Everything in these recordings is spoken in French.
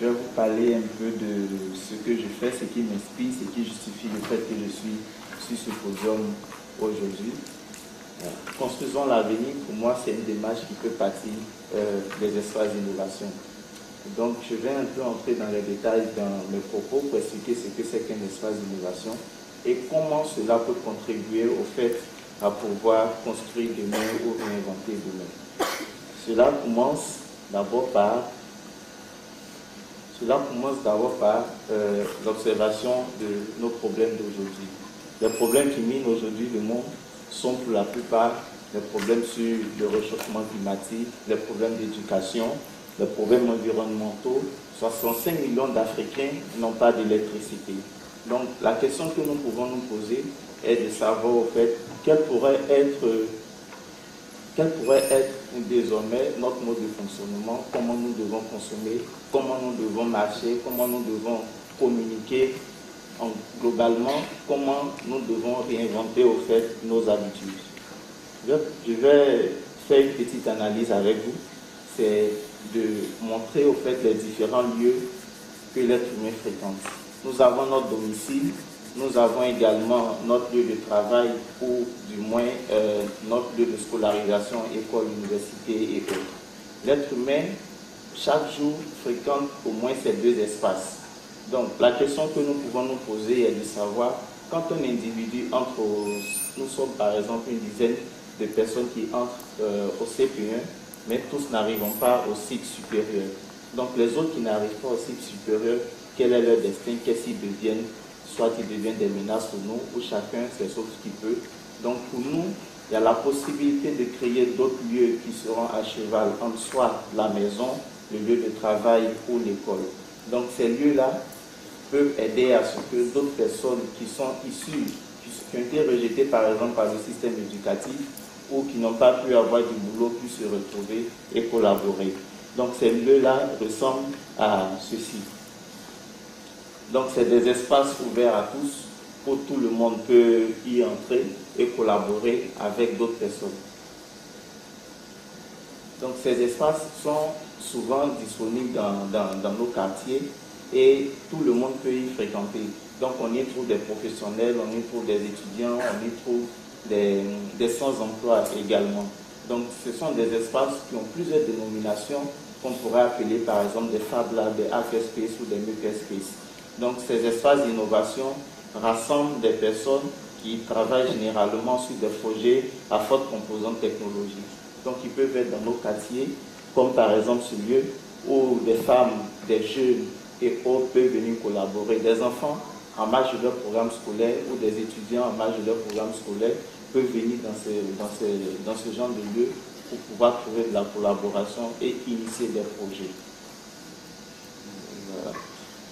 je vais vous parler un peu de ce que je fais, ce qui m'inspire, ce qui justifie le fait que je suis sur ce podium aujourd'hui. Construisons l'avenir, pour moi, c'est une démarche qui peut partir des espaces d'innovation. Donc, je vais un peu entrer dans les détails dans mes propos pour expliquer ce que c'est qu'un espace d'innovation et comment cela peut contribuer au fait à pouvoir construire demain ou réinventer demain. Cela commence d'abord par l'observation de nos problèmes d'aujourd'hui. Les problèmes qui minent aujourd'hui le monde sont pour la plupart les problèmes sur le réchauffement climatique, les problèmes d'éducation, les problèmes environnementaux. 65 millions d'Africains n'ont pas d'électricité. Donc la question que nous pouvons nous poser est de savoir au fait quel pourrait être désormais notre mode de fonctionnement, comment nous devons consommer, comment nous devons marcher, comment nous devons communiquer globalement, comment nous devons réinventer au fait nos habitudes. Je vais faire une petite analyse avec vous, c'est de montrer au fait les différents lieux que l'être humain fréquente. Nous avons notre domicile, nous avons également notre lieu de travail ou du moins notre lieu de scolarisation, école, université et autres. L'être humain, chaque jour, fréquente au moins ces deux espaces. Donc, la question que nous pouvons nous poser est de savoir, quand un individu entre nous sommes par exemple une dizaine de personnes qui entrent au CP1, mais tous n'arrivons pas au cycle supérieur. Donc, les autres qui n'arrivent pas au cycle supérieur, quel est leur destin, qu'est-ce qu'ils deviennent? Soit ils deviennent des menaces pour nous, ou chacun fait ce qu'il peut. Donc pour nous, il y a la possibilité de créer d'autres lieux qui seront à cheval entre soit la maison, le lieu de travail ou l'école. Donc ces lieux-là peuvent aider à ce que d'autres personnes qui sont issues, qui ont été rejetées par exemple par le système éducatif ou qui n'ont pas pu avoir du boulot, puissent se retrouver et collaborer. Donc ces lieux-là ressemblent à ceci. Donc c'est des espaces ouverts à tous, où tout le monde peut y entrer et collaborer avec d'autres personnes. Donc ces espaces sont souvent disponibles dans nos quartiers et tout le monde peut y fréquenter. Donc on y trouve des professionnels, on y trouve des étudiants, on y trouve des sans-emploi également. Donc ce sont des espaces qui ont plusieurs dénominations qu'on pourrait appeler par exemple des Fab Labs, des Hackerspace ou des Makerspace. Donc ces espaces d'innovation rassemblent des personnes qui travaillent généralement sur des projets à forte composante technologique. Donc ils peuvent être dans nos quartiers, comme par exemple ce lieu où des femmes, des jeunes et autres peuvent venir collaborer. Des enfants en marge de leur programme scolaire ou des étudiants en marge de leur programme scolaire peuvent venir dans ce genre de lieu pour pouvoir trouver de la collaboration et initier des projets. Voilà.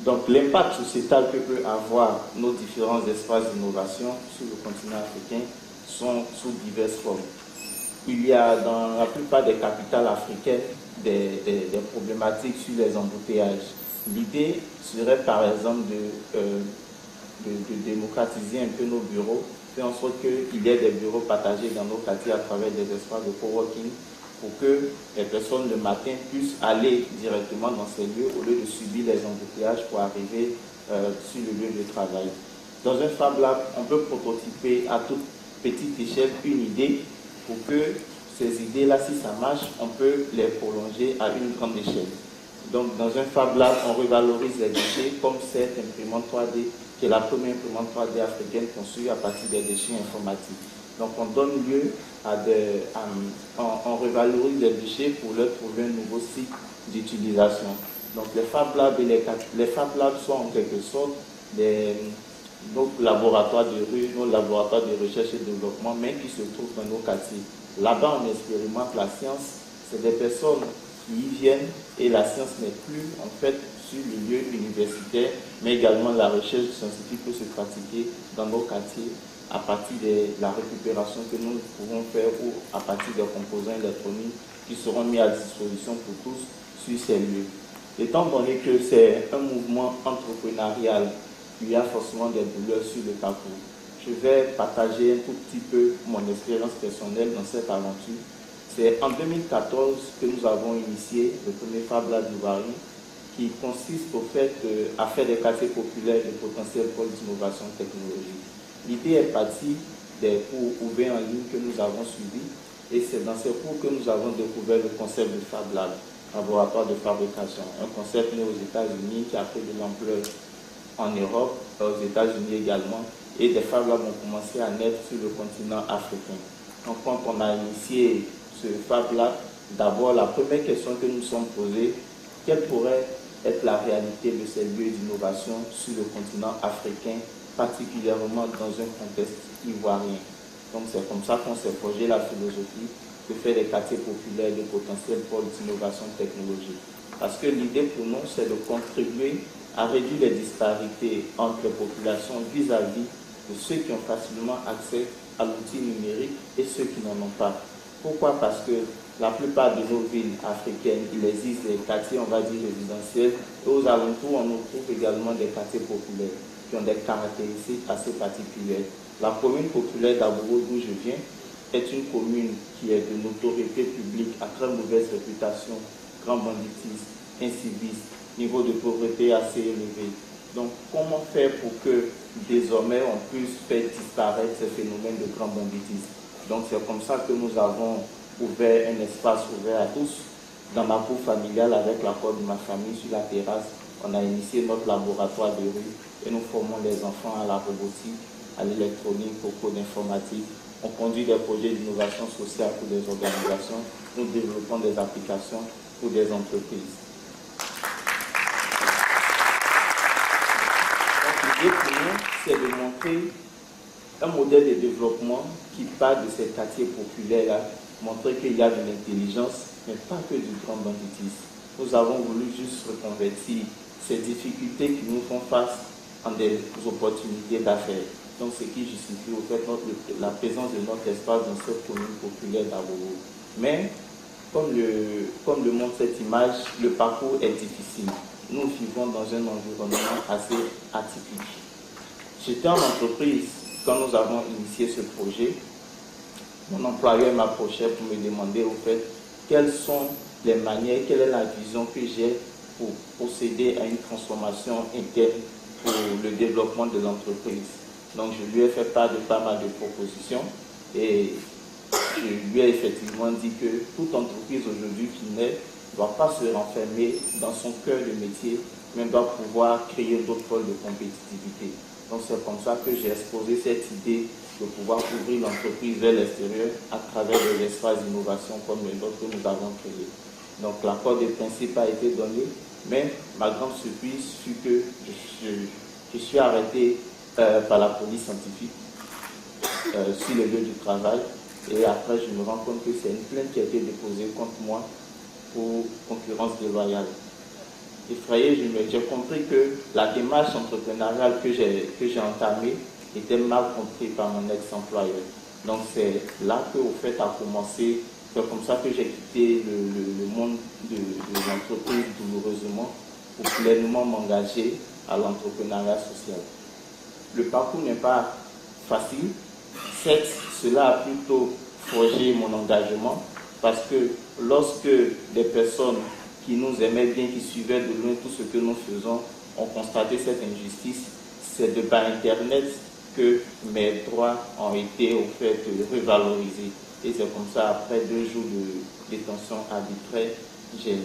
Donc l'impact sociétal que peut avoir nos différents espaces d'innovation sur le continent africain sont sous diverses formes. Il y a dans la plupart des capitales africaines des problématiques sur les embouteillages. L'idée serait par exemple de démocratiser un peu nos bureaux, faire en sorte qu'il y ait des bureaux partagés dans nos quartiers à travers des espaces de coworking, pour que les personnes le matin puissent aller directement dans ces lieux au lieu de subir les embouteillages pour arriver sur le lieu de travail. Dans un Fab Lab, on peut prototyper à toute petite échelle une idée pour que ces idées-là, si ça marche, on peut les prolonger à une grande échelle. Donc dans un Fab Lab, on revalorise les déchets comme cette imprimante 3D, qui est la première imprimante 3D africaine conçue à partir des déchets informatiques. Donc on donne lieu on revalorise les déchets pour leur trouver un nouveau cycle d'utilisation. Donc les Fab Labs les Fab Labs sont en quelque sorte nos laboratoires de rue, nos laboratoires de recherche et de développement, mais qui se trouvent dans nos quartiers. Là-bas, on expérimente la science. C'est des personnes qui y viennent et la science n'est plus en fait sur le lieu universitaire, mais également la recherche scientifique peut se pratiquer dans nos quartiers à partir de la récupération que nous pouvons faire ou à partir des composants électroniques qui seront mis à disposition pour tous sur ces lieux. Étant donné que c'est un mouvement entrepreneurial, il y a forcément des douleurs sur le parcours. Je vais partager un tout petit peu mon expérience personnelle dans cette aventure. C'est en 2014 que nous avons initié le premier Fab Lab d'Ivoire qui consiste au fait à faire des quartiers populaires de potentiel pôle d'innovation technologique. L'idée est partie des cours ouverts en ligne que nous avons suivis et c'est dans ces cours que nous avons découvert le concept de Fab Lab, laboratoire de fabrication, un concept né aux États-Unis qui a pris de l'ampleur en Europe, aux États-Unis également, et des Fab Labs ont commencé à naître sur le continent africain. Donc quand on a initié ce Fab Lab, d'abord la première question que nous sommes posées, quelle pourrait être la réalité de ces lieux d'innovation sur le continent africain, particulièrement dans un contexte ivoirien. Donc c'est comme ça qu'on s'est forgé la philosophie de faire des quartiers populaires de potentiel pôle d'innovation technologique. Parce que l'idée pour nous, c'est de contribuer à réduire les disparités entre les populations vis-à-vis de ceux qui ont facilement accès à l'outil numérique et ceux qui n'en ont pas. Pourquoi? Parce que la plupart de nos villes africaines, il existe des quartiers, on va dire, résidentiels, et aux alentours, on trouve également des quartiers populaires qui ont des caractéristiques assez particulières. La commune populaire d'Abobo, d'où je viens, est une commune qui est de notoriété publique, à très mauvaise réputation, grand banditisme, incivisme, niveau de pauvreté assez élevé. Donc, comment faire pour que désormais on puisse faire disparaître ces phénomènes de grand banditisme? Donc, c'est comme ça que nous avons ouvert un espace ouvert à tous. Dans ma cour familiale, avec l'accord de ma famille, sur la terrasse, on a initié notre laboratoire de rue et nous formons les enfants à la robotique, à l'électronique, au code informatique. On conduit des projets d'innovation sociale pour des organisations. Nous développons des applications pour des entreprises. L'idée pour nous, c'est de montrer un modèle de développement qui part de ces quartiers populaires-là, montrer qu'il y a de l'intelligence, mais pas que du grand banditisme. Nous avons voulu juste reconvertir ces difficultés qui nous font face en des opportunités d'affaires. Donc, ce qui justifie au fait la présence de notre espace dans cette commune populaire d'Abobo. Mais, comme le montre cette image, le parcours est difficile. Nous vivons dans un environnement assez atypique. J'étais en entreprise quand nous avons initié ce projet. Mon employeur m'approchait pour me demander au fait quelles sont les manières, quelle est la vision que j'ai pour procéder à une transformation interne pour le développement de l'entreprise. Donc je lui ai fait part de pas mal de propositions et je lui ai effectivement dit que toute entreprise aujourd'hui qui naît ne doit pas se renfermer dans son cœur de métier, mais doit pouvoir créer d'autres pôles de compétitivité. Donc c'est comme ça que j'ai exposé cette idée de pouvoir ouvrir l'entreprise vers l'extérieur à travers des espaces d'innovation comme les autres que nous avons créés. Donc l'accord de principe a été donné, mais ma grande surprise fut que je suis arrêté par la police scientifique sur le lieu du travail. Et après, je me rends compte que c'est une plainte qui a été déposée contre moi pour concurrence déloyale. Effrayé, j'ai compris que la démarche entrepreneuriale que j'ai entamée était mal comprise par mon ex-employeur. Donc c'est là que, au fait, a commencé, c'est comme ça que j'ai quitté le monde de l'entreprise douloureusement pour pleinement m'engager à l'entrepreneuriat social. Le parcours n'est pas facile. Certes, cela a plutôt forgé mon engagement parce que lorsque des personnes qui nous aimaient bien, qui suivaient de loin tout ce que nous faisons, ont constaté cette injustice, c'est de par Internet que mes droits ont été au fait revalorisés. Et c'est comme ça, après 2 jours de détention arbitraire, j'ai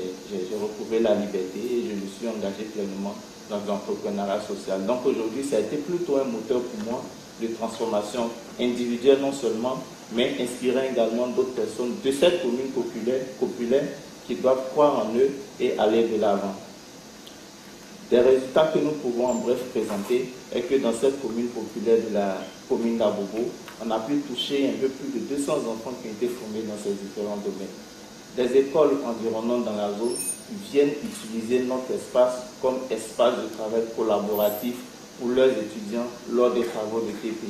retrouvé la liberté et je me suis engagé pleinement dans l'entrepreneuriat social. Donc aujourd'hui, ça a été plutôt un moteur pour moi de transformation individuelle non seulement, mais inspirant également d'autres personnes de cette commune populaire qui doivent croire en eux et aller de l'avant. Des résultats que nous pouvons en bref présenter est que dans cette commune populaire de la commune d'Abobo, on a pu toucher un peu plus de 200 enfants qui ont été formés dans ces différents domaines. Des écoles environnantes dans la zone viennent utiliser notre espace comme espace de travail collaboratif pour leurs étudiants lors des travaux de TP.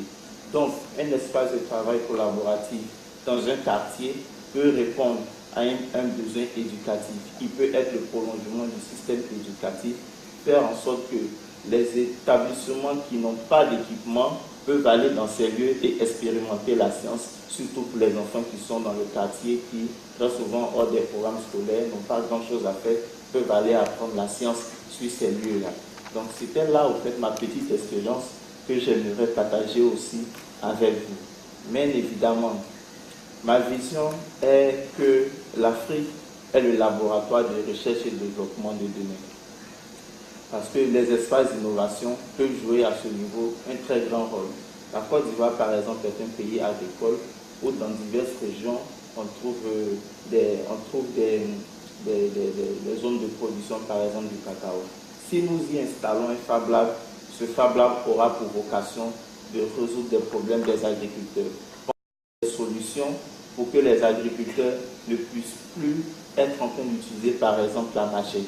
Donc, un espace de travail collaboratif dans un quartier peut répondre à un besoin éducatif. Il peut être le prolongement du système éducatif, faire en sorte que les établissements qui n'ont pas d'équipement peuvent aller dans ces lieux et expérimenter la science, surtout pour les enfants qui sont dans le quartier, qui très souvent hors des programmes scolaires n'ont pas grand-chose à faire peuvent aller apprendre la science sur ces lieux-là. Donc c'était là, au fait, ma petite expérience que j'aimerais partager aussi avec vous. Mais évidemment, ma vision est que l'Afrique est le laboratoire de recherche et de développement de demain. Parce que les espaces d'innovation peuvent jouer à ce niveau un très grand rôle. La Côte d'Ivoire, par exemple, est un pays agricole où dans diverses régions, on trouve des zones de production, par exemple, du cacao. Si nous y installons un Fab Lab, ce Fab Lab aura pour vocation de résoudre des problèmes des agriculteurs. Des solutions pour que les agriculteurs ne puissent plus être en train d'utiliser, par exemple, la machette.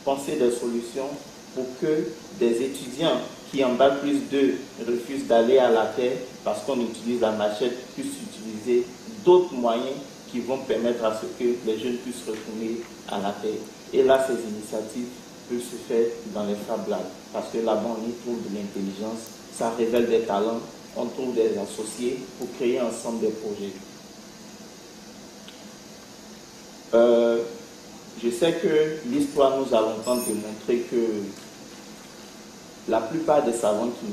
Penser des solutions pour que des étudiants qui en bac plus 2 refusent d'aller à la terre parce qu'on utilise la machette puissent utiliser d'autres moyens qui vont permettre à ce que les jeunes puissent retourner à la terre. Et là, ces initiatives peuvent se faire dans les Fab Labs parce que là-bas, on y trouve de l'intelligence, ça révèle des talents, on trouve des associés pour créer ensemble des projets. Je sais que l'histoire nous a longtemps démontré que la plupart des savants qui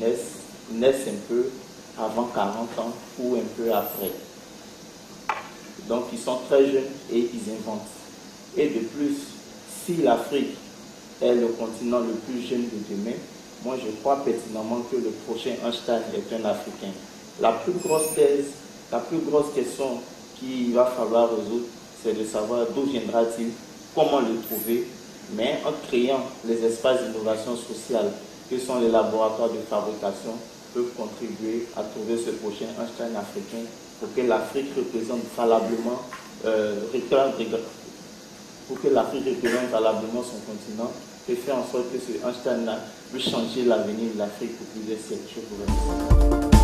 naissent un peu avant 40 ans ou un peu après. Donc ils sont très jeunes et ils inventent. Et de plus, si l'Afrique est le continent le plus jeune de demain, moi je crois pertinemment que le prochain Einstein est un Africain. La plus grosse thèse, la plus grosse question qu'il va falloir résoudre, c'est de savoir d'où viendra-t-il, comment le trouver, mais en créant les espaces d'innovation sociale que sont les laboratoires de fabrication peuvent contribuer à trouver ce prochain Einstein africain pour que l'Afrique représente valablement son continent et faire en sorte que ce Einstein puisse changer l'avenir de l'Afrique pour plusieurs siècles. Je vous remercie.